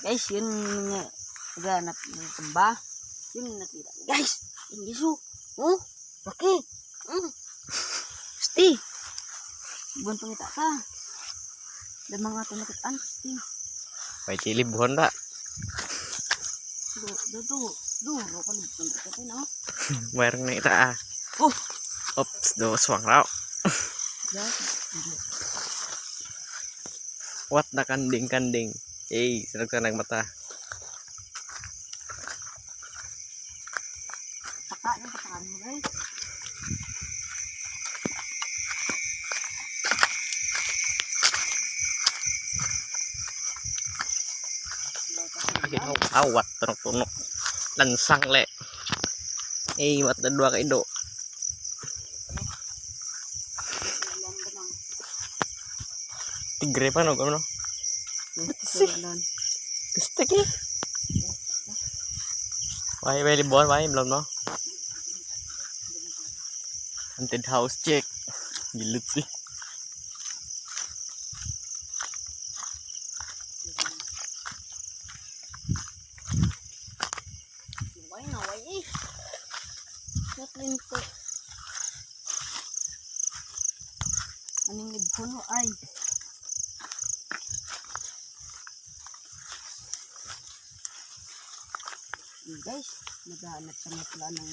Guys, yun naghanap ng kamba. Yun natira. Guys, yung giso. Oh, laki. Gusti. Buwan pangita ka. Damang nga ito nakitaan, Gusti. May tilibuhan ba? Duro ka nagpunta ka no? Mayroong na ita ah. Oh! Oops, do swang raw. What na kanding-kanding? Eh, sanag mata. Paka mo guys. Awat tunok-tunok. Lansang le. Eh, mat na dua ka ido. Tigre pa no, no? Gusto ki. Why libuan, why belum no? Haunted house check. Gilut sih. Naway eh. Naklinto. Anong nagpuno ay? Guys, naghahanap kami pala ng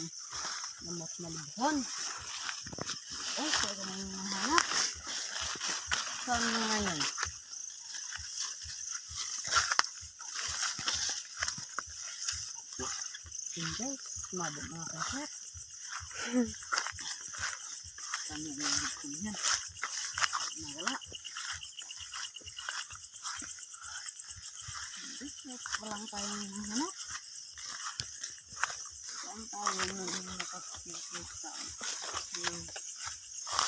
lamot na libhon. Guys, pwede na yung mahanap. Saan mo ngayon? Guys, mabog mga kaset. Saan yung libhon yan? Nawala. Guys, walang tayong mahanap. Ang tawag ng nakasipit sa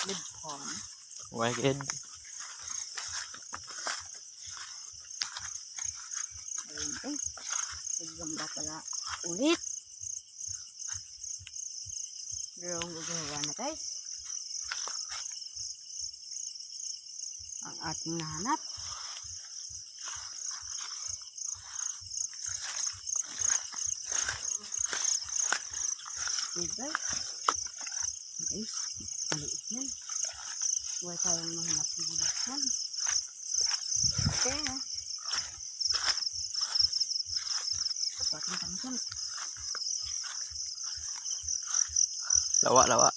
libhon. Why good? Ayun eh. Naggamba pala ulit. Pero ang gagawa na guys. Ang ating nahanap. Okay guys. Guys, maliit yan. Huwag tayong mahanap ng libhon. Okay ha. Dapatin kami dyan. Lawa.